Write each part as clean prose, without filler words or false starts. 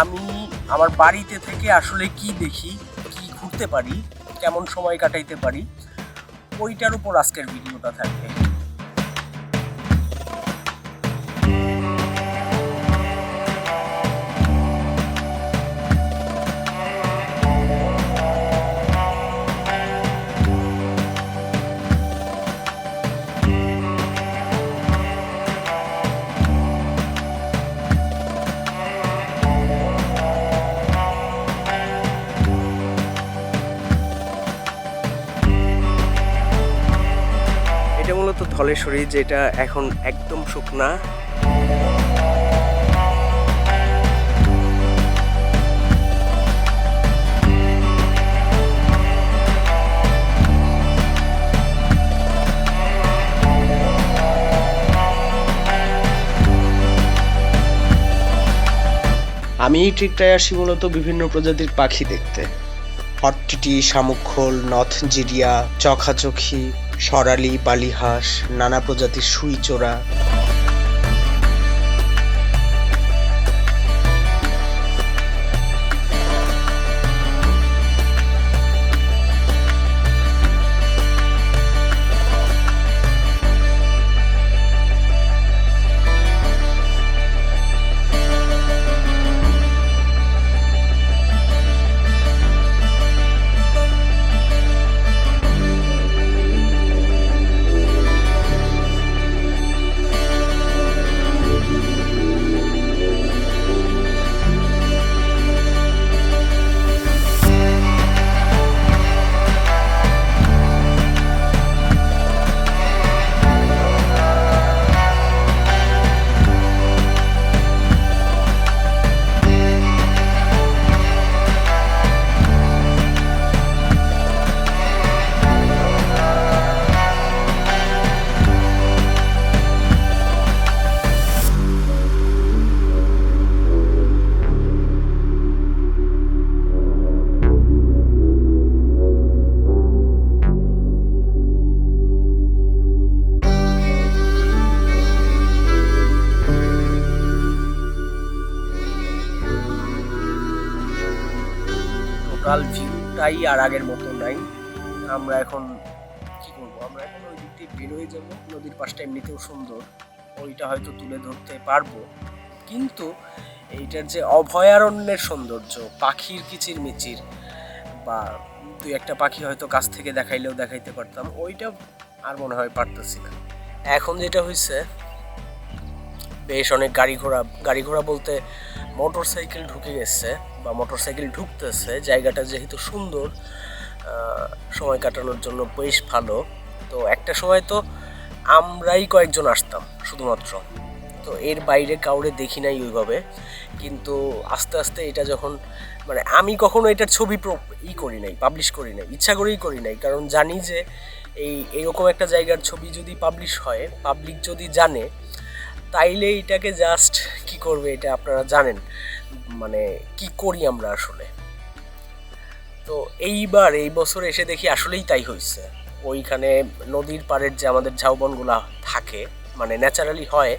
আমি আমার বাড়িতে থেকে আসলে কি দেখি, কি ঘুরতে পারি, কেমন সময় কাটাইতে পারি, ওইটার উপর আজকের ভিডিওটা থাকবে। এটা মূলত ধলেশ্বরী, যেটা এখন একদম শুকনা। আমি এই ট্রিকটায় আসি মূলত বিভিন্ন প্রজাতির পাখি দেখতে। হটটিটি, শামুকখোল, নথ জিরিয়া, চখাচখি, সরালি, বালিহাঁস, নানা প্রজাতির সুইচোরা। টোটাল ভিউটাই আর আগের মতো নাই। আমরা এখন কি করবো, আমরা এখন ওই দিক দিয়ে বের হয়ে যাবো। নদীর পাশটা এমনিতেও সুন্দর, ওইটা হয়তো তুলে ধরতে পারবো, কিন্তু এইটার যে অভয়ারণ্যের সৌন্দর্য, পাখির কিচির মিচির, বা দুই একটা পাখি হয়তো কাছ থেকে দেখাইলেও দেখাইতে পারতাম, ওইটা আর মনে হয় পারতেছি না। এখন যেটা হয়েছে, বেশ অনেক গাড়ি ঘোড়া বলতে মোটর সাইকেল ঢুকে গেছে বা মোটর সাইকেল ঢুকতেছে। জায়গাটা যেহেতু সুন্দর, সময় কাটানোর জন্য বেশ ভালো। তো একটা সময় তো আমরাই কয়েকজন আসতাম শুধুমাত্র, তো এর বাইরে কাউরে দেখি নাই ওইভাবে। কিন্তু আস্তে আস্তে এটা যখন, মানে আমি কখনো এটার ছবি করি নাই, পাবলিশ করি নাই, ইচ্ছা করেই করি নাই, কারণ জানি যে এইরকম একটা জায়গার ছবি যদি পাবলিশ হয়, পাবলিক যদি জানে, তাইলে এটাকে জাস্ট কি করবে এটা আপনারা জানেন, মানে কি করি আমরা আসলে। তো এইবার এই বছর এসে দেখি আসলেই তাই হয়েছে। ওইখানে নদীর পাড়ের যে আমাদের ঝাউবনগুলা থাকে, মানে ন্যাচারালি হয়,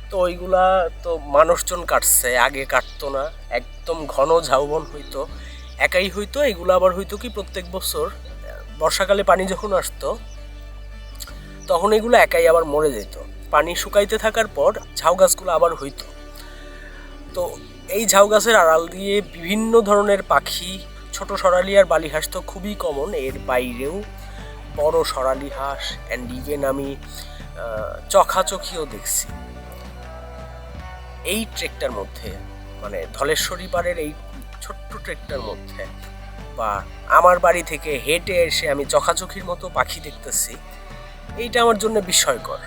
তো ওইগুলা তো মানুষজন কাটছে, আগে কাটতো না, একদম ঘন ঝাউবন হইতো, একাই হইতো। এগুলো আবার হইতো কি, প্রত্যেক বছর বর্ষাকালে পানি যখন আসতো তখন এগুলো একাই আবার মরে যেত। পানি শুকাইতে থাকার পর ঝাউ গাছগুলো আবার হইতো। তো এই ঝাউ গাছের আড়াল দিয়ে বিভিন্ন ধরনের পাখি, ছোট সরালি আর বালিহাঁস তো খুবই কমন, এর বাইরেও বড় সরালি হাঁস অ্যান্ড ইভেন আমি চখাচখিও দেখছি এই ট্রেকটার মধ্যে, মানে ধলেশ্বরী পাড়ের এই ছোট্ট ট্রেকটার মধ্যে। বা আমার বাড়ি থেকে হেঁটে এসে আমি চখাচখির মতো পাখি দেখতেছি, এইটা আমার জন্য বিস্ময়কর।